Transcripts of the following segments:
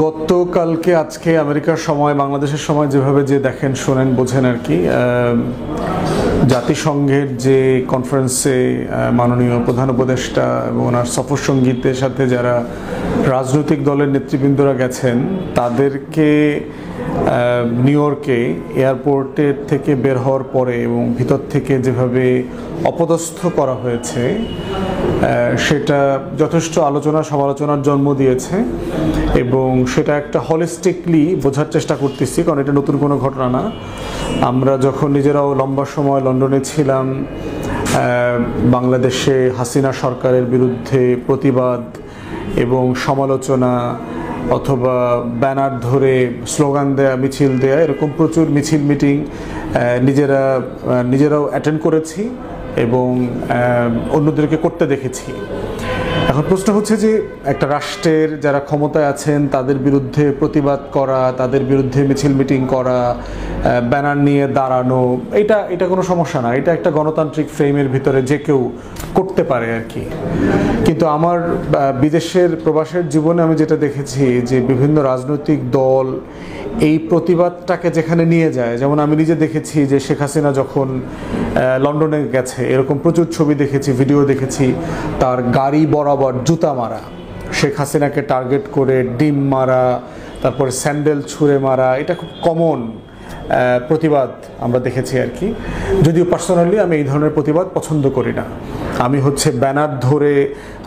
গতকালকে আজকে আমেরিকার সময় বাংলাদেশের সময় যেভাবে যে দেখেন শোনেন বোঝেন আর কি, জাতিসংঘের যে কনফারেন্সে মাননীয় প্রধান উপদেষ্টা এবং ওনার সফর সঙ্গীতের সাথে যারা রাজনৈতিক দলের নেতৃবৃন্দরা গেছেন তাদেরকে নিউ ইয়র্কে এয়ারপোর্টের থেকে বের হওয়ার পরে এবং ভিতর থেকে যেভাবে অপদস্থ করা হয়েছে সেটা যথেষ্ট আলোচনা সমালোচনার জন্ম দিয়েছে এবং সেটা একটা হলিস্টিকলি বোঝার চেষ্টা করতেছি, কারণ এটা নতুন কোনো ঘটনা না। আমরা যখন নিজেরাও লম্বা সময় লন্ডনে ছিলাম, বাংলাদেশে হাসিনা সরকারের বিরুদ্ধে প্রতিবাদ এবং সমালোচনা অথবা ব্যানার ধরে স্লোগান দেয়া, মিছিল দেয়া, এরকম প্রচুর মিছিল মিটিং নিজেরাও অ্যাটেন্ড করেছি এবং অন্যদেরকে করতে দেখেছি। এখন প্রশ্ন হচ্ছে যে একটা রাষ্ট্রের যারা ক্ষমতায় আছেন তাদের বিরুদ্ধে প্রতিবাদ করা, তাদের বিরুদ্ধে মিছিল মিটিং করা, ব্যানার নিয়ে দাঁড়ানো, এটা কোনো সমস্যা না, এটা একটা গণতান্ত্রিক ফ্রেমের ভিতরে যে কেউ করতে পারে আর কি। কিন্তু আমার বিদেশের প্রবাসের জীবনে আমি যেটা দেখেছি যে বিভিন্ন রাজনৈতিক দল এই প্রতিবাদটাকে যেখানে নিয়ে যায়, যেমন আমি নিজে দেখেছি যে শেখ হাসিনা যখন লন্ডনে গেছে এরকম প্রচুর ছবি দেখেছি, ভিডিও দেখেছি, তার গাড়ি বরাবর জুতা মারা, শেখ হাসিনাকে টার্গেট করে ডিম মারা, তারপরে স্যান্ডেল ছুঁড়ে মারা, এটা খুব কমন প্রতিবাদ আমরা দেখেছি আর কি। যদিও পার্সোনালি আমি এই ধরনের প্রতিবাদ পছন্দ করি না। আমি ব্যানার ধরে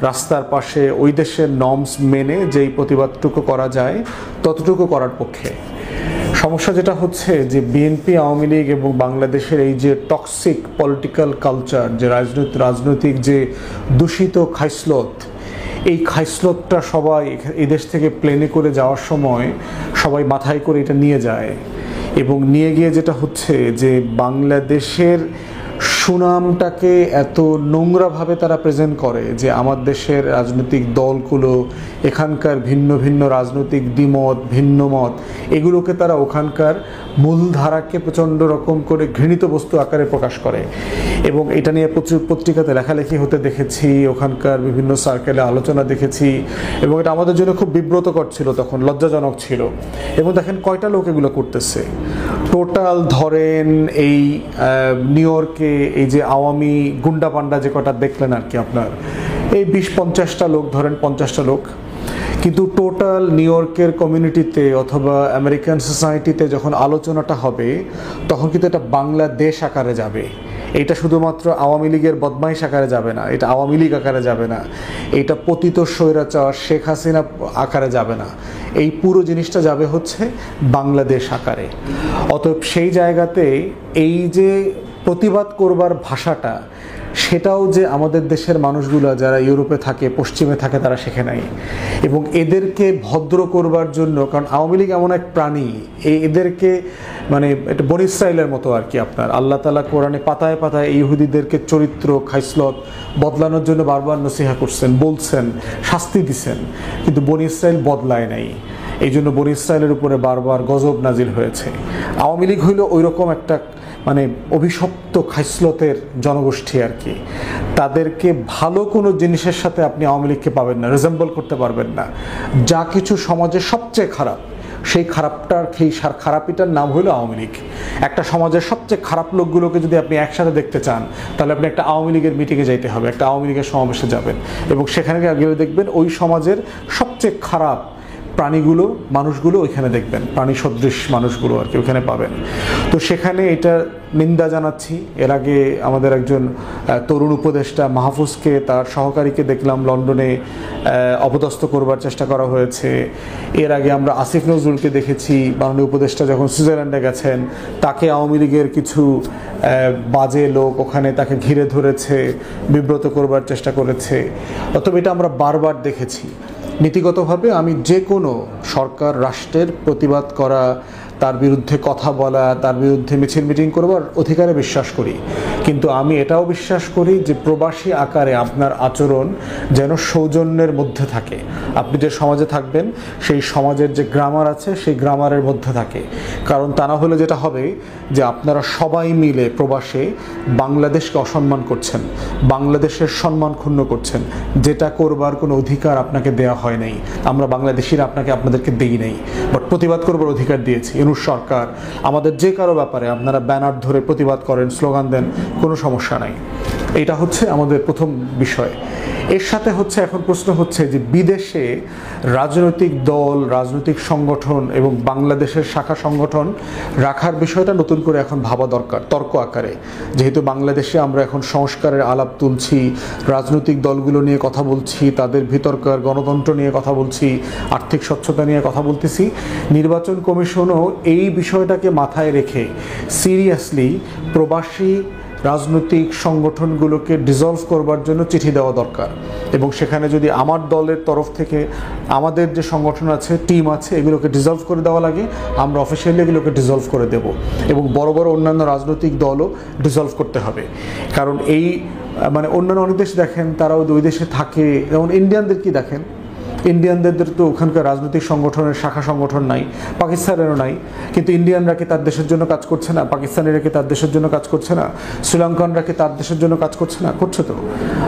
রাস্তার পাশে ওই দেশের নর্মস মেনে যেই প্রতিবাদটুকু করা যায় ততটুকু করার পক্ষে। সমস্যা যেটা হচ্ছে যে বিএনপি, আওয়ামী লীগ এবং বাংলাদেশের এই যে টক্সিক পলিটিক্যাল কালচার, যে রাজনৈতিক যে দূষিত খাইসলত, এই খাইসলতটা সবাই এই দেশ থেকে প্লেনে করে যাওয়ার সময় সবাই মাথায় করে এটা নিয়ে যায় এবং নিয়ে গিয়ে যেটা হচ্ছে যে বাংলাদেশের সুনামটাকে এত নোংরাভাবে তারা প্রেজেন্ট করে যে আমার দেশের রাজনৈতিক দলগুলো, এখানকার ভিন্ন ভিন্ন রাজনৈতিক দ্বিমত, ভিন্ন মত, এগুলোকে তারা ওখানকার মূলধারাকে প্রচণ্ড রকম করে ঘৃণিত বস্তু আকারে প্রকাশ করে এবং এটা নিয়ে প্রচুর পত্রিকাতে লেখালেখি হতে দেখেছি, ওখানকার বিভিন্ন সার্কেলে আলোচনা দেখেছি এবং এটা আমাদের জন্য খুব বিব্রতকর ছিল, তখন লজ্জাজনক ছিল। এবং দেখেন কয়টা লোক এগুলো করতেছে। টোটাল ধরেন এই নিউ ইয়র্কে এই যে আওয়ামী গুন্ডা পান্ডা যে কটা দেখলেন আর কি, আপনার এই 20-50টা লোক, ধরেন 50টা লোক, কিন্তু টোটাল নিউ ইয়র্কের কমিউনিটিতে অথবা আমেরিকান সোসাইটিতে যখন আলোচনাটা হবে তখন কিন্তু এটা বাংলাদেশ আকারে যাবে। এটা শুধুমাত্র আওয়ামী লীগের বদমাইশ আকারে যাবে না, এটা আওয়ামী লীগ আকারে যাবে না, এটা পতিত স্বৈরাচার শেখ হাসিনা আকারে যাবে না, এই পুরো জিনিসটা যাবে বাংলাদেশ আকারে। অতএব সেই জায়গাতে এই যে প্রতিবাদ করবার ভাষাটা, সেটাও যে আমাদের দেশের মানুষগুলো যারা ইউরোপে থাকে, পশ্চিমে থাকে, তারা শেখে নাই। এবং এদেরকে ভদ্র করবার জন্য, কারণ আওয়ামী লীগ এমন এক প্রাণী, এদেরকে মানে এটা বনি ইসরাইলের মতো আর কি। আপনার আল্লাহ তাআলা কোরআনে পাতায় পাতায় ইহুদিদেরকে চরিত্র খাইসলত বদলানোর জন্য বারবার নসিহা করছেন, বলছেন, শাস্তি দিছেন, কিন্তু বনি ইসরাইল বদলায় নাই। এই জন্য বনি ইসরাইলের উপরে বারবার গজব নাজিল হয়েছে। আওয়ামী লীগ হইল ওই রকম একটা মানে অভিশপ্ত খাইসলতের জনগোষ্ঠী আর কি। তাদেরকে ভালো কোনো জিনিসের সাথে আপনি আওয়ামী লীগকে পাবেন না, রিজেম্বল করতে পারবেন না। যা কিছু সমাজের সবচেয়ে খারাপ, সেই খারাপিটার নাম হলো আওয়ামী লীগ। একটা সমাজের সবচেয়ে খারাপ লোকগুলোকে যদি আপনি একসাথে দেখতে চান তাহলে আপনি একটা আওয়ামী লীগের মিটিংয়ে যাইতে হবে, একটা আওয়ামী লীগের সমাবেশে যাবেন এবং সেখানে গেলে দেখবেন ওই সমাজের সবচেয়ে খারাপ প্রাণীগুলো, মানুষগুলো ওইখানে দেখবেন, প্রাণী সদৃশ মানুষগুলো আর কি ওইখানে পাবেন। তো সেখানে এটা নিন্দা জানাচ্ছি। এর আগে আমাদের একজন তরুণ উপদেষ্টা মাহফুজকে, তার সহকারীকে দেখলাম লন্ডনে অপদস্থ করবার চেষ্টা করা হয়েছে। এর আগে আমরা আসিফ নজরুলকে দেখেছি, মাননীয় উপদেষ্টা যখন সুইজারল্যান্ডে গেছেন, তাকে আওয়ামী লীগের কিছু বাজে লোক ওখানে তাকে ঘিরে ধরেছে, বিব্রত করবার চেষ্টা করেছে। অথবা এটা আমরা বারবার দেখেছি। নীতিগতভাবে আমি যে কোনো সরকার রাষ্ট্রের প্রতিবাদ করা, তার বিরুদ্ধে কথা বলা, তার বিরুদ্ধে মিছিল মিটিং করবার অধিকারে বিশ্বাস করি। কিন্তু আমি এটাও বিশ্বাস করি যে প্রবাসী আকারে আপনার আচরণ যেন সৌজন্যের মধ্যে থাকে। আপনি যে সমাজে থাকবেন সেই সমাজের যে গ্রামার আছে সেই গ্রামারের মধ্যে থাকে। কারণ তা না হলে যেটা হবে যে আপনারা সবাই মিলে প্রবাসে বাংলাদেশকে অসম্মান করছেন, বাংলাদেশের সম্মান ক্ষুণ্ণ করছেন, যেটা করবার কোনো অধিকার আপনাকে দেওয়া হয় নাই। আমরা বাংলাদেশিরা আপনাদেরকে দেই নাই, বাট প্রতিবাদ করবার অধিকার দিয়েছি। ইউনূস সরকার আমাদের যে কারো ব্যাপারে আপনারা ব্যানার ধরে প্রতিবাদ করেন, স্লোগান দেন, কোনো সমস্যা নাই। এটা হচ্ছে আমাদের প্রথম বিষয়। এর সাথে হচ্ছে এখন প্রশ্ন হচ্ছে যে বিদেশে রাজনৈতিক দল, রাজনৈতিক সংগঠন এবং বাংলাদেশের শাখা সংগঠন রাখার বিষয়টা নতুন করে এখন ভাবা দরকার তর্ক আকারে। যেহেতু বাংলাদেশে আমরা এখন সংস্কারের আলাপ তুলছি, রাজনৈতিক দলগুলো নিয়ে কথা বলছি, তাদের ভিতরকার গণতন্ত্র নিয়ে কথা বলছি, আর্থিক স্বচ্ছতা নিয়ে কথা বলতেছি, নির্বাচন কমিশনও এই বিষয়টাকে মাথায় রেখে সিরিয়াসলি প্রবাসী রাজনৈতিক সংগঠনগুলোকে ডিসলভ করবার জন্য চিঠি দেওয়া দরকার। এবং সেখানে যদি আমার দলের তরফ থেকে আমাদের যে সংগঠন আছে, টিম আছে, এগুলোকে ডিসলভ করে দেওয়া লাগে, আমরা অফিসিয়ালি এগুলোকে ডিসলভ করে দেব। এবং বড় বড় অন্যান্য রাজনৈতিক দলও ডিসলভ করতে হবে। কারণ এই অন্যান্য অনেক দেশ দেখেন, তারাও ওই দেশে থাকে, যেমন ইন্ডিয়ানদের কি দেখেন, ইন্ডিয়ানদের তো ওখানকার রাজনৈতিক সংগঠনের শাখা সংগঠন নাই, পাকিস্তানেরও নাই, কিন্তু ইন্ডিয়ানরা কি তার দেশের জন্য কাজ করছে না? পাকিস্তানিরা কি তার দেশের জন্য কাজ করছে না? শ্রীলঙ্কানরা কি তার দেশের জন্য কাজ করছে না? করছে তো।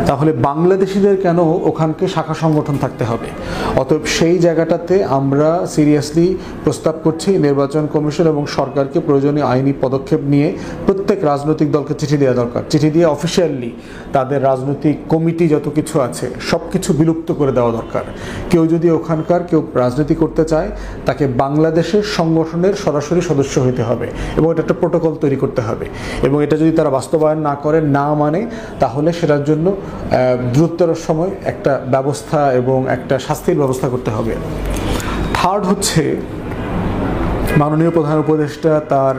তাহলে বাংলাদেশিদের কেন ওখানকে শাখা সংগঠন থাকতে হবে? অতএব সেই জায়গাটাতে আমরা সিরিয়াসলি প্রস্তাব করছি নির্বাচন কমিশন এবং সরকারকে প্রয়োজনীয় আইনি পদক্ষেপ নিয়ে প্রত্যেক রাজনৈতিক দলকে চিঠি দেওয়া দরকার। চিঠি দিয়ে অফিসিয়ালি তাদের রাজনৈতিক কমিটি যত কিছু আছে সব কিছু বিলুপ্ত করে দেওয়া দরকার। কেউ যদি ওখানকার কেউ রাজনীতি করতে চায়, তাকে বাংলাদেশের সংগঠনের সরাসরি সদস্য হতে হবে এবং এটা একটা প্রোটোকল তৈরি করতে হবে। এবং এটা যদি তারা বাস্তবায়ন না করে, না মানে, তাহলে সেটার জন্য দ্রুততর সময় একটা ব্যবস্থা এবং একটা শাস্তির ব্যবস্থা করতে হবে। থার্ড হচ্ছে মাননীয় প্রধান উপদেষ্টা তার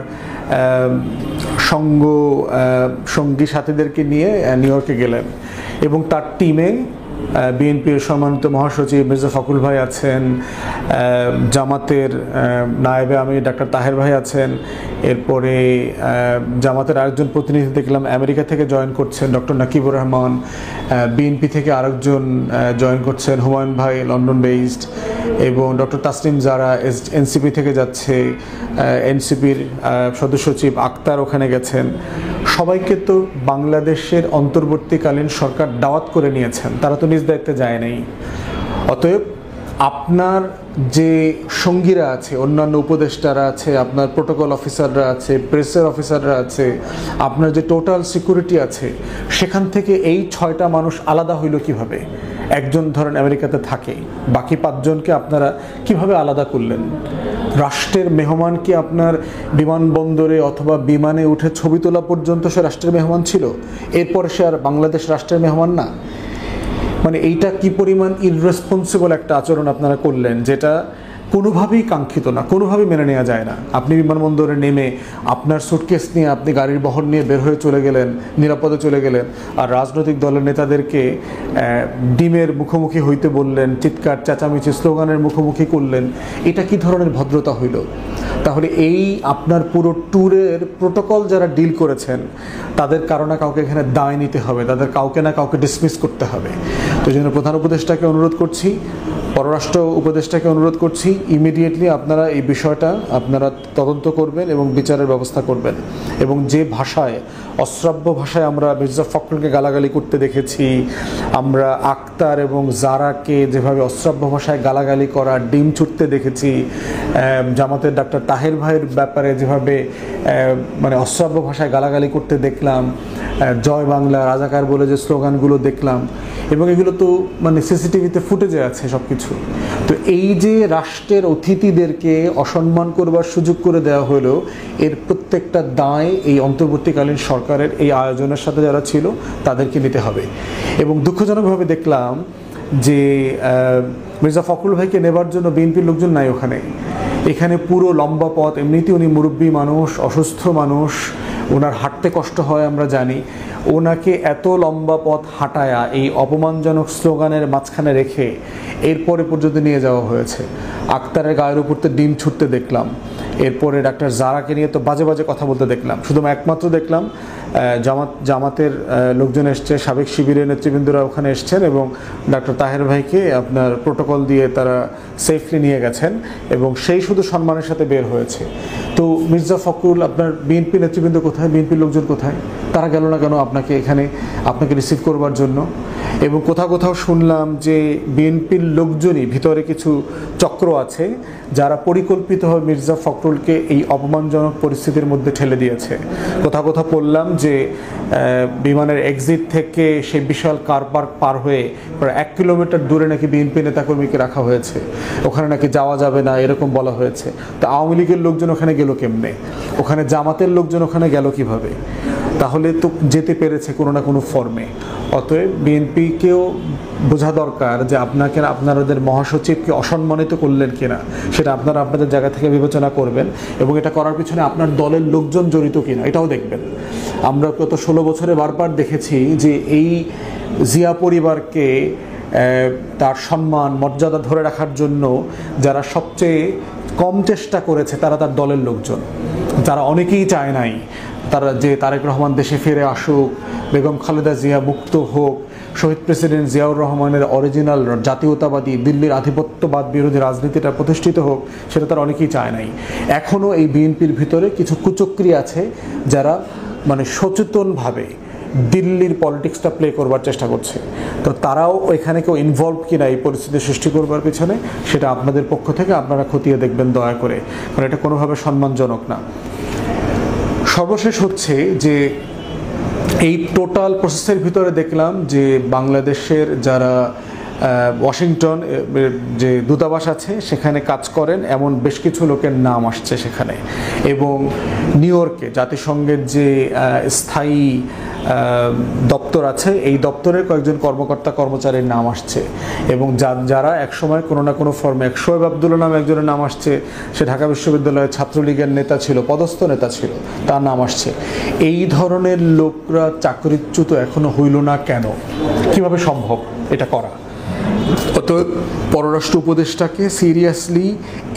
সঙ্গী সাথীদেরকে নিয়ে নিউ ইয়র্কে গেলেন এবং তার টিমে বিএনপির সম্মানিত মহাসচিব মির্জা ফখরুল ভাই আছেন, জামাতের নায়েবে আমির ডাক্তার তাহের ভাই আছেন, এরপরে জামাতের আরেকজন প্রতিনিধি দেখলাম আমেরিকা থেকে জয়েন করছেন ডক্টর নাকিবুর রহমান, বিএনপি থেকে আরেকজন জয়েন করছেন হুমায়ুন ভাই লন্ডন বেসড, এবং ডক্টর তাসনিম জারা এনসিপি থেকে যাচ্ছে, এনসিপির সদস্য সচিব আক্তার ওখানে গেছেন। সবাইকে তো বাংলাদেশের অন্তর্বর্তীকালীন সরকার দাওয়াত করে নিয়েছেন, তারা তো নিজ দায়িত্বে যায় নাই। অতএব আপনার যে সঙ্গীরা আছে, অন্যান্য উপদেষ্টারা আছে, আপনার প্রোটোকল অফিসাররা আছে, প্রেসের অফিসাররা আছে, আপনার যে টোটাল সিকিউরিটি আছে, সেখান থেকে এই 6টা মানুষ আলাদা হইল কিভাবে? একজন ধরেন আমেরিকাতে থাকে, বাকি 5 জনকে আপনারা কিভাবে আলাদা করলেন? রাষ্ট্রের মেহমান কি আপনার বিমানবন্দরে অথবা বিমানে উঠে ছবি তোলা পর্যন্ত সে রাষ্ট্রের মেহমান ছিল? এরপরে সে আর বাংলাদেশ রাষ্ট্রের মেহমান না? এইটা কি পরিমাণ ইররেসপন্সিবল একটা আচরণ আপনারা করলেন, যেটা কোনোভাবেই কাঙ্ক্ষিত না, কোনোভাবেই মেনে নেওয়া যায় না। আপনি বিমানবন্দরে নেমে আপনার সুটকেস নিয়ে আপনি গাড়ির বহর নিয়ে বের হয়ে চলে গেলেন, নিরাপদে চলে গেলেন, আর রাজনৈতিক দলের নেতাদেরকে ডিমের মুখোমুখি হইতে বললেন, চিৎকার চেঁচামেচি স্লোগানের মুখোমুখি করলেন। এটা কি ধরনের ভদ্রতা হইল? তাহলে এই আপনার পুরো ট্যুরের প্রোটোকল যারা ডিল করেছেন, তাদের কারণে কাউকে এখানে দায় নিতে হবে, তাদের কাউকে না কাউকে ডিসমিস করতে হবে। তো এই জন্য প্রধান উপদেষ্টাকে অনুরোধ করছি, পররাষ্ট্র উপদেষ্টাকে অনুরোধ করছি, ইমিডিয়েটলি আপনারা এই বিষয়টা আপনারা তদন্ত করবেন এবং বিচারের ব্যবস্থা করবেন। এবং যে ভাষায়, অশ্রাব্য ভাষায় আমরা মির্জা ফখরুলকে গালাগালি করতে দেখেছি, আমরা আক্তার এবং জারাকে যেভাবে অশ্রাব্য ভাষায় গালাগালি করা, ডিম ছুটতে দেখেছি, জামাতের ডাক্তার তাহের ভাইয়ের ব্যাপারে যেভাবে অশ্রাব্য ভাষায় গালাগালি করতে দেখলাম, জয় বাংলা, রাজাকার বলে যে স্লোগানগুলো দেখলাম, এবং এগুলো তো সিসিটিভিতে ফুটেজে আছে সব কিছু। তো এই যে রাষ্ট্রের অতিথিদেরকে অসম্মান করবার সুযোগ করে দেওয়া হলো, এর প্রত্যেকটা দায় এই অন্তর্বর্তীকালীন সরকারের এই আয়োজনের সাথে যারা ছিল তাদেরকে নিতে হবে। এবং দুঃখজনকভাবে দেখলাম যে মির্জা ফখরুল ভাইকে নেবার জন্য বিএনপির লোকজন নাই ওখানে। এখানে পুরো লম্বা পথ, এমনিতেই উনি মুরব্বী মানুষ, অসুস্থ মানুষ, ওনার হাঁটতে কষ্ট হয় আমরা জানি, ওনাকে এত লম্বা পথ হাঁটায়া এই অপমানজনক স্লোগানের মাঝখানে রেখে এরপরে পর্যন্ত নিয়ে যাওয়া হয়েছে। আক্তারের গায়ের উপর তো ডিম ছুটতে দেখলাম, এরপরে ডাক্তার জারাকে নিয়ে তো বাজে বাজে কথা বলতে দেখলাম। শুধু একমাত্র দেখলাম জামাতের লোকজন এসছে, সাবেক শিবিরের নেতৃবৃন্দরা ওখানে এসছেন এবং ডাক্তার তাহের ভাইকে আপনার প্রোটোকল দিয়ে তারা সেফলি নিয়ে গেছেন এবং সেই শুধু সম্মানের সাথে বের হয়েছে। তো মির্জা ফখরুল, আপনার বিএনপি নেতৃবৃন্দ কোথায়, বিএনপির লোকজন কোথায়? তারা গেল না কেন আপনাকে রিসিভ করবার জন্য? এবং কোথাও শুনলাম যে বিএনপির লোকজনই ভিতরে কিছু চক্র আছে যারা পরিকল্পিতভাবে মির্জা ফখরুলকে এই অপমানজনক পরিস্থিতির মধ্যে ঠেলে দিয়েছে। কোথাও পড়লাম যে বিমানের এক্সিট থেকে সেই বিশাল কার পার্ক পার হয়ে প্রায় 1 কিলোমিটার দূরে নাকি বিএনপি নেতাকর্মীকে রাখা হয়েছে, ওখানে নাকি যাওয়া যাবে না এরকম বলা হয়েছে। তো আওয়ামী লীগের লোকজন ওখানে গেল কেমনে? ওখানে জামাতের লোকজন ওখানে গেল কিভাবে? তাহলে তো যেতে পেরেছে কোনো না কোনো ফর্মে। অতএব বিএনপিকেও বোঝা দরকার যে আপনাদের মহাসচিবকে অসম্মানিত করলেন কিনা সেটা আপনারা আপনাদের জায়গা থেকে বিবেচনা করবেন এবং এটা করার পিছনে আপনার দলের লোকজন জড়িত কিনা এটাও দেখবেন। আমরা গত 16 বছরে বারবার দেখেছি যে এই জিয়া পরিবারকে তার সম্মান মর্যাদা ধরে রাখার জন্য যারা সবচেয়ে কম চেষ্টা করেছে তারা তার দলের লোকজন, যারা অনেকেই চায় নাই তারা যে তারেক রহমান দেশে ফিরে আসুক, বেগম খালেদা জিয়া মুক্ত হোক, শহীদ প্রেসিডেন্ট জিয়াউর রহমানের অরিজিনাল জাতীয়তাবাদী দিল্লির আধিপত্যবাদ বিরোধী রাজনীতিটা প্রতিষ্ঠিত হোক, সেটা তারা অনেকেই চায় নাই। এখনও এই বিএনপির ভিতরে কিছু কুচক্রী আছে যারা মানে সচেতনভাবে দিল্লির পলিটিক্সটা প্লে করবার চেষ্টা করছে। তো তারাও এখানে কেউ ইনভলভ কিনা এই পরিস্থিতি সৃষ্টি করবার পিছনে সেটা আপনাদের পক্ষ থেকে আপনারা খতিয়ে দেখবেন দয়া করে, কারণ এটা কোনোভাবে সম্মানজনক না। সর্বশেষ হচ্ছে যে এই টোটাল প্রসেসের ভিতরে দেখলাম যে বাংলাদেশের যারা ওয়াশিংটন যে দূতাবাস আছে সেখানে কাজ করেন এমন বেশ কিছু লোকের নাম আসছে সেখানে, এবং নিউ ইয়র্কে জাতিসংঘের যে স্থায়ী দপ্তর আছে এই দপ্তরের কয়েকজন কর্মকর্তা কর্মচারীর নাম আসছে, এবং যারা একসময় কোনো না কোনো ফর্মে শোয়েব আবদুল্লাহ নামে একজনের নাম আসছে, সে ঢাকা বিশ্ববিদ্যালয়ের ছাত্রলীগের নেতা ছিল, পদস্থ নেতা ছিল, তার নাম আসছে। এই ধরনের লোকরা চাকরিচ্যুত এখনো হইল না কেন? কিভাবে সম্ভব এটা করা? অতএব পররাষ্ট্র উপদেষ্টাকে সিরিয়াসলি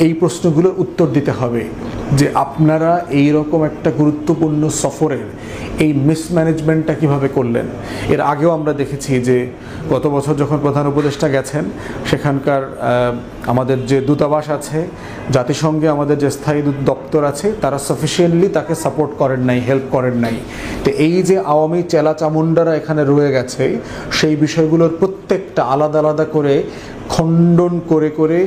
এই প্রশ্নগুলোর উত্তর দিতে হবে যে আপনারা এই রকম একটা গুরুত্বপূর্ণ সফরের এই মিসম্যানেজমেন্টটা কিভাবে করলেন। এর আগেও আমরা দেখেছি যে গত বছর যখন প্রধান উপদেষ্টা গেছেন সেখানকার আমাদের যে দূতাবাস আছে, জাতিসংঘে আমাদের যে স্থায়ী দপ্তর আছে, তারা সাফিসিয়েন্টলি তাকে সাপোর্ট করেন নাই, হেল্প করেন নাই। তো এই যে আওয়ামী চেলা চামুন্ডারা এখানে রয়ে গেছে সেই বিষয়গুলোর প্রত্যেকটা আলাদা আলাদা করে খণ্ডন করে করে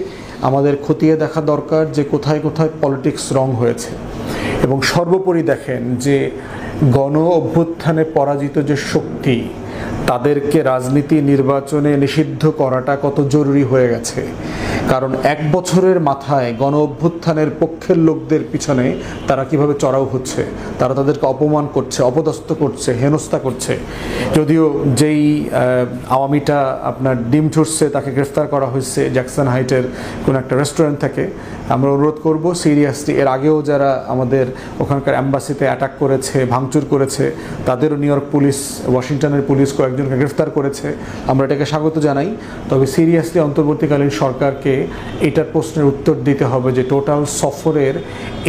আমাদের খতিয়ে দেখা দরকার যে কোথায় কোথায় পলিটিক্স রং হয়েছে। এবং সর্বোপরি দেখেন যে গণ অভ্যুত্থানে পরাজিত যে শক্তি তাদেরকে রাজনীতি নির্বাচনে নিষিদ্ধ করাটা কত জরুরি হয়ে গেছে। কারণ 1 বছরের মাথায় গণ অভ্যুত্থানের পক্ষের লোকদের পিছনে তারা কিভাবে চড়াও হচ্ছে, তারা তাদেরকে অপমান করছে, অপদস্থ করছে, হেনস্থা করছে। যদিও যেই আওয়ামীটা আপনার ডিম ছুটছে তাকে গ্রেফতার করা হয়েছে জ্যাকসন হাইটের কোনো একটা রেস্টুরেন্ট থেকে, আমরা অনুরোধ করব সিরিয়াসলি এর আগেও যারা আমাদের ওখানকার অ্যাম্বাসিতে অ্যাটাক করেছে, ভাঙচুর করেছে, তাদেরও নিউ ইয়র্ক পুলিশ, ওয়াশিংটনের পুলিশ কয়েকজনকে গ্রেফতার করেছে, আমরা এটাকে স্বাগত জানাই। তবে সিরিয়াসলি অন্তর্বর্তীকালীন সরকারকে এটার প্রশ্নের উত্তর দিতে হবে যে টোটাল সফরের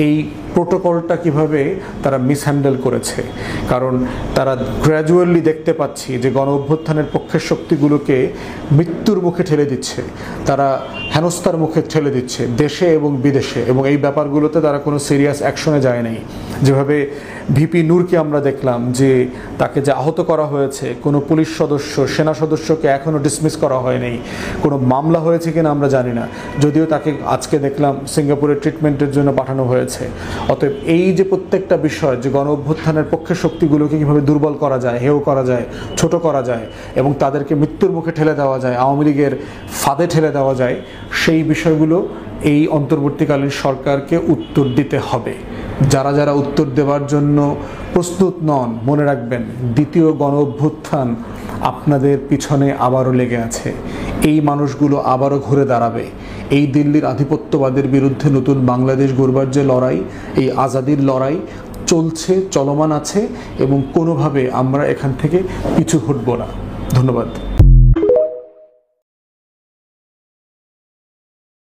এই প্রোটোকলটা কিভাবে তারা মিসহ্যান্ডেল করেছে। কারণ তারা গ্র্যাজুয়ালি দেখতে পাচ্ছি যে গণ অভ্যুত্থানের পক্ষের শক্তিগুলোকে মৃত্যুর মুখে ঠেলে দিচ্ছে, তারা হেনস্থার মুখে ঠেলে দিচ্ছে দেশে এবং বিদেশে, এবং এই ব্যাপারগুলোতে তারা কোনো সিরিয়াস অ্যাকশনে যায় নাই। যেভাবে ভিপি নূরকে আমরা দেখলাম যে তাকে যে আহত করা হয়েছে, কোনো পুলিশ সদস্য, সেনা সদস্যকে এখনও ডিসমিস করা হয়নি, কোনো মামলা হয়েছে কিনা আমরা জানি না, যদিও তাকে আজকে দেখলাম সিঙ্গাপুরের ট্রিটমেন্টের জন্য পাঠানো হয়েছে। অতএব এই যে প্রত্যেকটা বিষয় যে গণ অভ্যুত্থানের পক্ষের শক্তিগুলোকে কীভাবে দুর্বল করা যায়, হেয় করা যায়, ছোট করা যায় এবং তাদেরকে মৃত্যুর মুখে ঠেলে দেওয়া যায়, আওয়ামী লীগের ফাঁদে ঠেলে দেওয়া যায়, সেই বিষয়গুলো এই অন্তর্বর্তীকালীন সরকারকে উত্তর দিতে হবে। যারা যারা উত্তর দেওয়ার জন্য প্রস্তুত নন, মনে রাখবেন দ্বিতীয় গণ অভ্যুত্থান আপনাদের পিছনে আবারও লেগে আছে। এই মানুষগুলো আবারও ঘুরে দাঁড়াবে। এই দিল্লির আধিপত্যবাদের বিরুদ্ধে নতুন বাংলাদেশ গড়বার যে লড়াই, এই আজাদির লড়াই চলছে, চলমান আছে, এবং কোনোভাবে আমরা এখান থেকে পিছু হটব না। ধন্যবাদ।